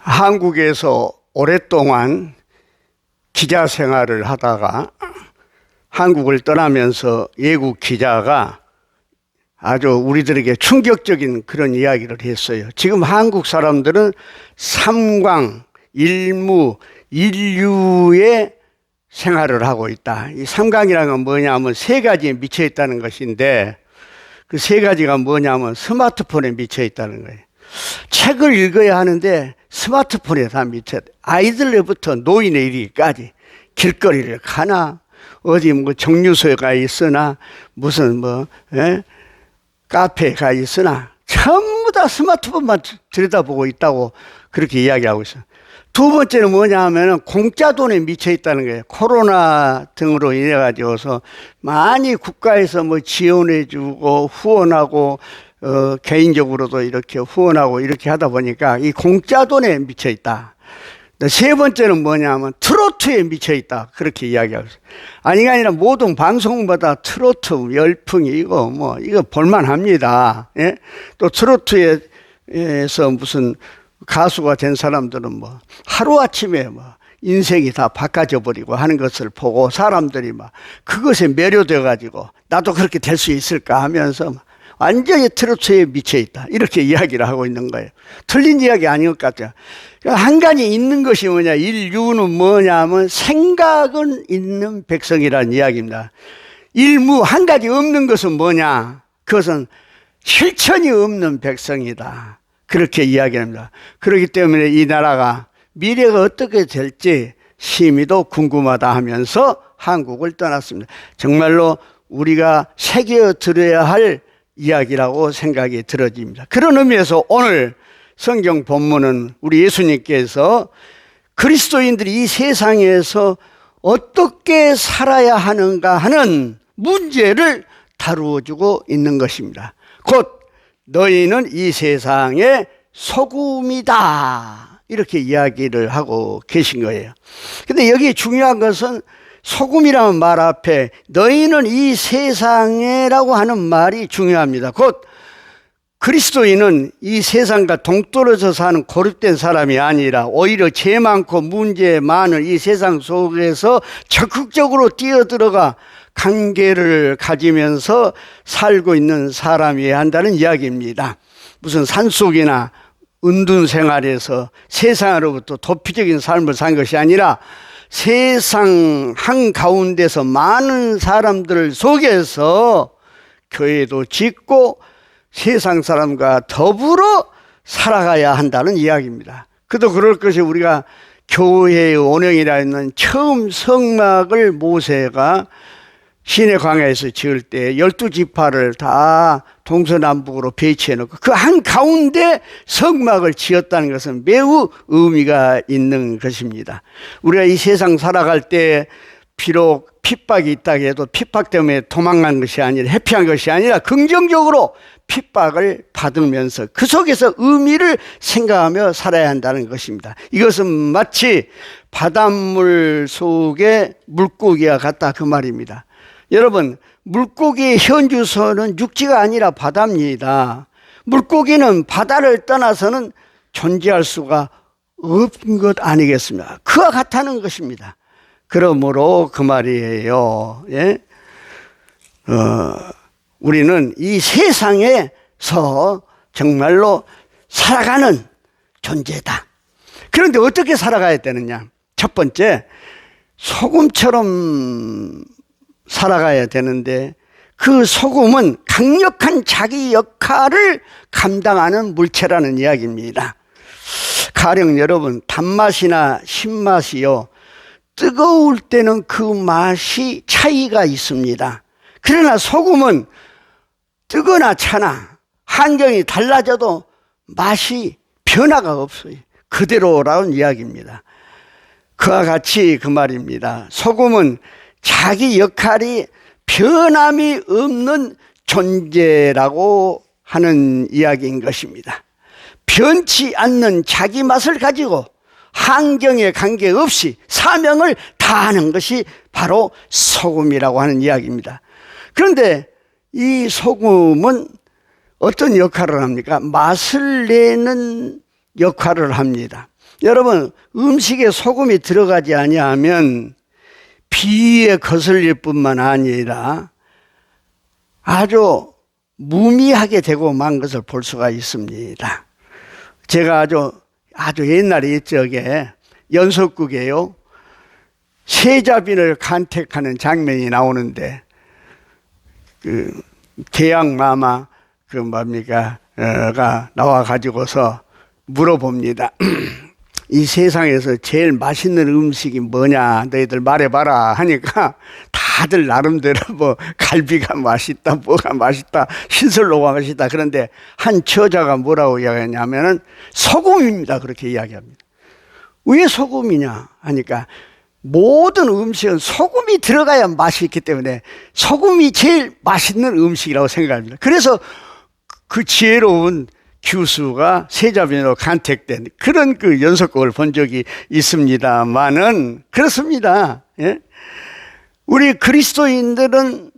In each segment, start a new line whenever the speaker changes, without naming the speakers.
한국에서 오랫동안 기자 생활을 하다가 한국을 떠나면서 외국 기자가 아주 우리들에게 충격적인 그런 이야기를 했어요. 지금 한국 사람들은 삼광, 일무, 인류의 생활을 하고 있다. 이 삼광이라는 건 뭐냐면 세 가지에 미쳐 있다는 것인데, 그 세 가지가 뭐냐면 스마트폰에 미쳐 있다는 거예요. 책을 읽어야 하는데 스마트폰에 다 미쳐. 아이들부터 노인에 이르기까지 길거리를 가나 어디 뭐 정류소에 가 있으나 무슨 카페에 가 있으나 전부 다 스마트폰만 들여다보고 있다고 그렇게 이야기하고 있어요. 두 번째는 뭐냐 하면은 공짜 돈에 미쳐 있다는 거예요. 코로나 등으로 인해 가지고서 많이 국가에서 뭐 지원해 주고 후원하고 개인적으로도 이렇게 후원하고 이렇게 하다 보니까 이 공짜 돈에 미쳐 있다. 세 번째는 뭐냐 하면 트로트에 미쳐 있다. 그렇게 이야기하고 있어요. 아니가 아니라 모든 방송마다 트로트 열풍이 이거 볼만합니다. 예? 또 트로트에서 무슨 가수가 된 사람들은 뭐 하루아침에 인생이 다 바꿔져 버리고 하는 것을 보고 사람들이 그것에 매료돼 가지고 나도 그렇게 될 수 있을까 하면서 완전히 트로트에 미쳐 있다. 이렇게 이야기를 하고 있는 거예요. 틀린 이야기 아닌 것 같아요. 한 가지 있는 것이 뭐냐, 인류는 뭐냐 하면 생각은 있는 백성이라는 이야기입니다. 일무, 한 가지 없는 것은 뭐냐, 그것은 실천이 없는 백성이다. 그렇게 이야기합니다. 그렇기 때문에 이 나라가 미래가 어떻게 될지 심히도 궁금하다 하면서 한국을 떠났습니다. 정말로 우리가 새겨 들어야 할 이야기라고 생각이 들어집니다. 그런 의미에서 오늘 성경 본문은 우리 예수님께서 그리스도인들이 이 세상에서 어떻게 살아야 하는가 하는 문제를 다루어 주고 있는 것입니다. 곧 너희는 이 세상의 소금이다. 이렇게 이야기를 하고 계신 거예요. 근데 여기 중요한 것은 소금이라는 말 앞에 너희는 이 세상에라고 하는 말이 중요합니다. 곧 그리스도인은 이 세상과 동떨어져 사는 고립된 사람이 아니라 오히려 죄 많고 문제 많은 이 세상 속에서 적극적으로 뛰어들어가 관계를 가지면서 살고 있는 사람이어야 한다는 이야기입니다. 무슨 산속이나 은둔 생활에서 세상으로부터 도피적인 삶을 산 것이 아니라 세상 한가운데서 많은 사람들 속에서 교회도 짓고 세상 사람과 더불어 살아가야 한다는 이야기입니다. 그도 그럴 것이 우리가 교회의 원형이라 있는 처음 성막을 모세가 시내 광야에서 지을 때 12지파를 다 동서남북으로 배치해 놓고 그 한가운데 성막을 지었다는 것은 매우 의미가 있는 것입니다. 우리가 이 세상 살아갈 때 비록 핍박이 있다고 해도 핍박 때문에 도망간 것이 아니라 회피한 것이 아니라 긍정적으로 핍박을 받으면서 그 속에서 의미를 생각하며 살아야 한다는 것입니다. 이것은 마치 바닷물 속에 물고기와 같다 그 말입니다. 여러분, 물고기의 현주소는 육지가 아니라 바다입니다. 물고기는 바다를 떠나서는 존재할 수가 없는 것 아니겠습니까? 그와 같다는 것입니다. 그러므로 그 말이에요. 예? 우리는 이 세상에서 정말로 살아가는 존재다. 그런데 어떻게 살아가야 되느냐? 첫 번째, 소금처럼 살아가야 되는데 그 소금은 강력한 자기 역할을 감당하는 물체라는 이야기입니다. 가령 여러분, 단맛이나 신맛이요, 뜨거울 때는 그 맛이 차이가 있습니다. 그러나 소금은 뜨거나 차나 환경이 달라져도 맛이 변화가 없어요. 그대로라는 이야기입니다. 그와 같이 그 말입니다. 소금은 자기 역할이 변함이 없는 존재라고 하는 이야기인 것입니다. 변치 않는 자기 맛을 가지고 환경에 관계없이 사명을 다하는 것이 바로 소금이라고 하는 이야기입니다. 그런데 이 소금은 어떤 역할을 합니까? 맛을 내는 역할을 합니다. 여러분, 음식에 소금이 들어가지 아니하면 비위에 거슬릴 뿐만 아니라 아주 무미하게 되고 만 것을 볼 수가 있습니다. 제가 아주 옛날에 이쪽에 연속극에요, 세자빈을 간택하는 장면이 나오는데, 계양마마 가 나와가지고서 물어봅니다. 이 세상에서 제일 맛있는 음식이 뭐냐, 너희들 말해봐라 하니까 다들 나름대로 뭐 갈비가 맛있다, 뭐가 맛있다, 신설로가 맛있다. 그런데 한 처자가 뭐라고 이야기하냐면은 소금입니다, 그렇게 이야기합니다. 왜 소금이냐 하니까 모든 음식은 소금이 들어가야 맛이 있기 때문에 소금이 제일 맛있는 음식이라고 생각합니다. 그래서 그 지혜로운 규수가 세자빈으로 간택된 그런 그 연속극을 본 적이 있습니다만은, 그렇습니다. 예? 우리 그리스도인들은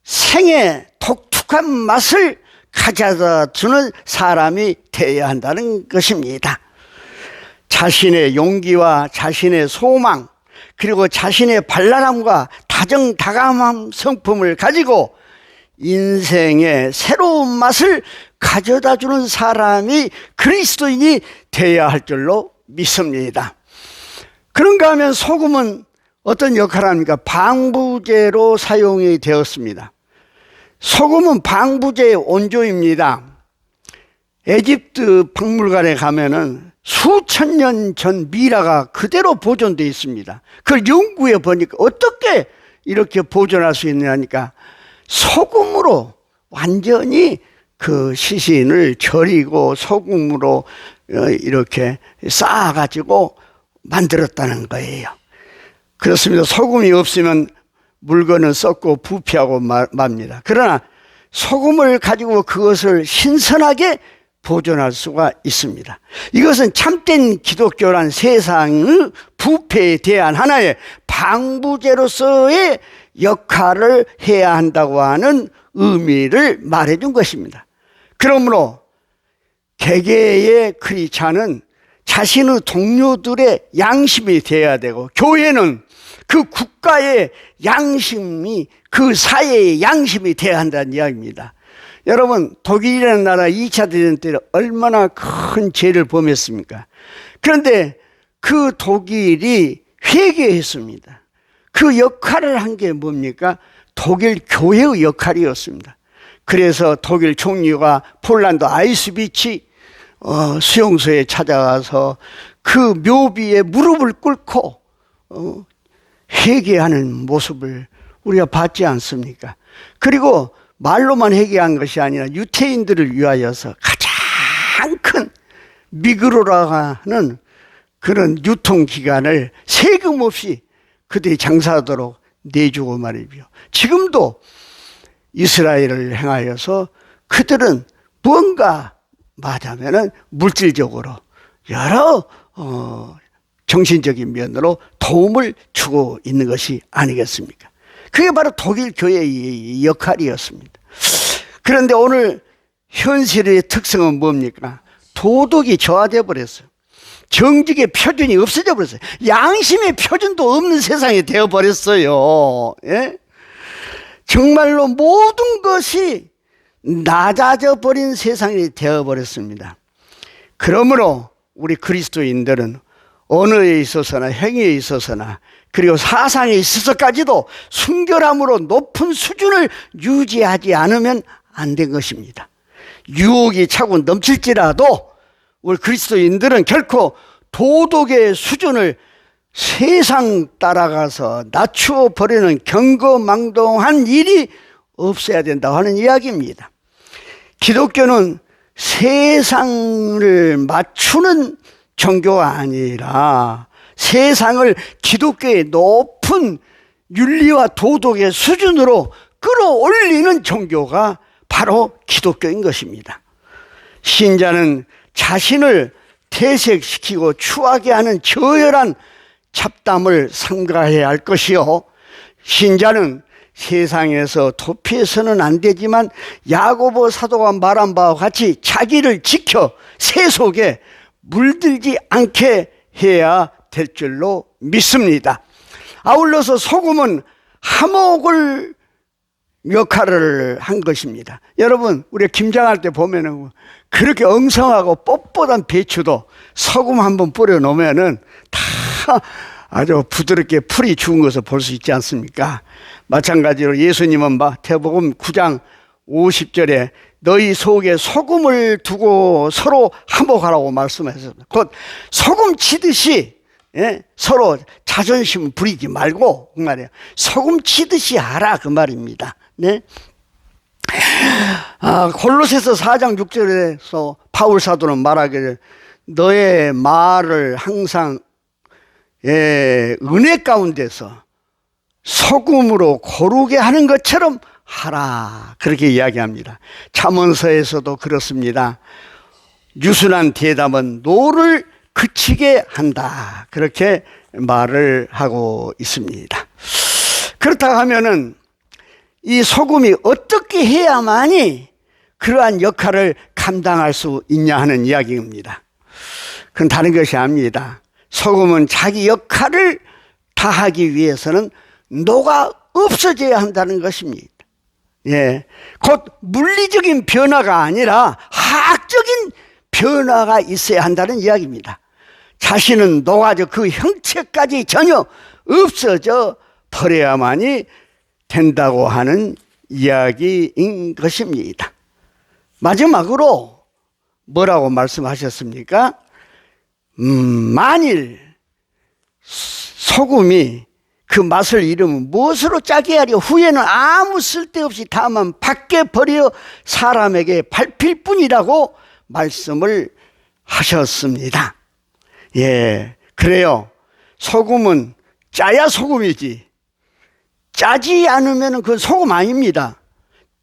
생의 독특한 맛을 가져다 주는 사람이 되어야 한다는 것입니다. 자신의 용기와 자신의 소망, 그리고 자신의 발랄함과 다정다감한 성품을 가지고 인생의 새로운 맛을 가져다 주는 사람이 그리스도인이 되어야 할 줄로 믿습니다. 그런가 하면 소금은 어떤 역할을 합니까? 방부제로 사용이 되었습니다. 소금은 방부제의 원조입니다. 에집트 박물관에 가면은 수천 년 전 미라가 그대로 보존되어 있습니다. 그걸 연구해 보니까 어떻게 이렇게 보존할 수 있느냐니까 소금으로 완전히 그 시신을 절이고 소금으로 이렇게 쌓아가지고 만들었다는 거예요. 그렇습니다. 소금이 없으면 물건은 썩고 부패하고 맙니다. 그러나 소금을 가지고 그것을 신선하게 보존할 수가 있습니다. 이것은 참된 기독교란 세상의 부패에 대한 하나의 방부제로서의 역할을 해야 한다고 하는 의미를 말해준 것입니다. 그러므로 개개의 크리스찬은 자신의 동료들의 양심이 되어야 되고, 교회는 그 국가의 양심이, 그 사회의 양심이 되어야 한다는 이야기입니다. 여러분, 독일이라는 나라 2차 대전 때 얼마나 큰 죄를 범했습니까? 그런데 그 독일이 회개했습니다. 그 역할을 한 게 뭡니까? 독일 교회의 역할이었습니다. 그래서 독일 총리가 폴란드 아이스비치 수용소에 찾아가서 그 묘비에 무릎을 꿇고 회개하는 모습을 우리가 봤지 않습니까? 그리고 말로만 회개한 것이 아니라 유태인들을 위하여서 가장 큰 미그로라고 하는 그런 유통기간을 세금 없이 그들이 장사하도록 내주고 말이죠. 지금도 이스라엘을 향하여서 그들은 뭔가 말하면은 물질적으로 여러 정신적인 면으로 도움을 주고 있는 것이 아니겠습니까? 그게 바로 독일 교회의 역할이었습니다. 그런데 오늘 현실의 특성은 뭡니까? 도덕이 저하되어 버렸어요. 정직의 표준이 없어져 버렸어요. 양심의 표준도 없는 세상이 되어버렸어요. 예? 정말로 모든 것이 낮아져 버린 세상이 되어버렸습니다. 그러므로 우리 그리스도인들은 언어에 있어서나 행위에 있어서나 그리고 사상에 있어서까지도 순결함으로 높은 수준을 유지하지 않으면 안 된 것입니다. 유혹이 차고 넘칠지라도 우리 그리스도인들은 결코 도덕의 수준을 세상 따라가서 낮추어 버리는 경거망동한 일이 없어야 된다고 하는 이야기입니다. 기독교는 세상을 맞추는 종교가 아니라 세상을 기독교의 높은 윤리와 도덕의 수준으로 끌어올리는 종교가 바로 기독교인 것입니다. 신자는 자신을 퇴색시키고 추하게 하는 저열한 잡담을 삼가해야 할 것이요, 신자는 세상에서 도피해서는 안 되지만 야고보 사도가 말한 바와 같이 자기를 지켜 새 속에 물들지 않게 해야 될 줄로 믿습니다. 아울러서 소금은 화목을 역할을 한 것입니다. 여러분, 우리가 김장할 때 보면은 그렇게 엉성하고 뻣뻣한 배추도 소금 한번 뿌려 놓으면은 다 아주 부드럽게 풀이 죽은 것을 볼 수 있지 않습니까? 마찬가지로 예수님은 마태복음 9장 50절에 너희 속에 소금을 두고 서로 화목하라고 말씀하셨습니다. 곧 소금 치듯이 서로 자존심 부리지 말고 그 말이에요. 소금 치듯이 하라 그 말입니다. 네. 골로새서 4장 6절에서 바울 사도는 말하기를 너의 말을 항상 은혜 가운데서 소금으로 고르게 하는 것처럼 하라 그렇게 이야기합니다. 잠언서에서도 그렇습니다. 유순한 대답은 노를 그치게 한다 그렇게 말을 하고 있습니다. 그렇다고 하면은 이 소금이 어떻게 해야만이 그러한 역할을 감당할 수 있냐 하는 이야기입니다. 그건 다른 것이 아닙니다. 소금은 자기 역할을 다하기 위해서는 녹아 없어져야 한다는 것입니다. 곧 물리적인 변화가 아니라 화학적인 변화가 있어야 한다는 이야기입니다. 자신은 녹아져 그 형체까지 전혀 없어져 버려야만이 된다고 하는 이야기인 것입니다. 마지막으로 뭐라고 말씀하셨습니까? 만일 소금이 그 맛을 잃으면 무엇으로 짜게 하려 후에는 아무 쓸데없이 다만 밖에 버려 사람에게 밟힐 뿐이라고 말씀을 하셨습니다. 그래요. 소금은 짜야 소금이지 짜지 않으면 그건 소금 아닙니다.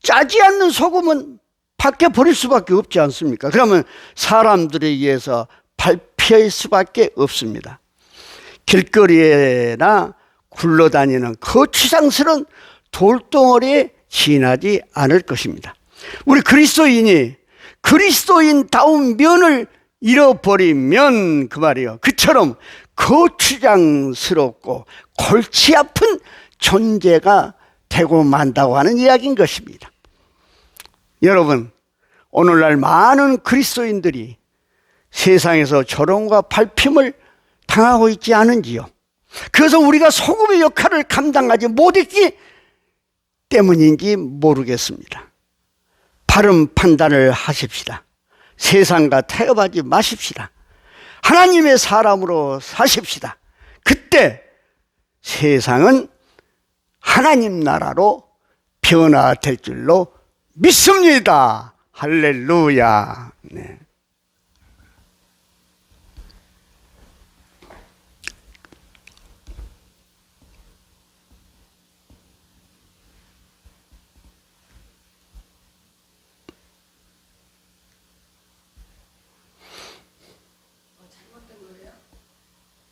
짜지 않는 소금은 밖에 버릴 수밖에 없지 않습니까? 그러면 사람들에 의해서 밟힐 수밖에 없습니다. 길거리에나 굴러다니는 거추장스러운 돌덩어리에 지나지 않을 것입니다. 우리 그리스도인이 그리스도인다운 면을 잃어버리면 그 말이에요. 그처럼 거추장스럽고 골치 아픈 존재가 되고 만다고 하는 이야기인 것입니다. 여러분, 오늘날 많은 그리스도인들이 세상에서 조롱과 밟힘을 당하고 있지 않은지요? 그래서 우리가 소금의 역할을 감당하지 못했기 때문인지 모르겠습니다. 바른 판단을 하십시다. 세상과 타협하지 마십시다. 하나님의 사람으로 사십시다. 그때 세상은 하나님 나라로 변화될 줄로 믿습니다. 할렐루야. 네.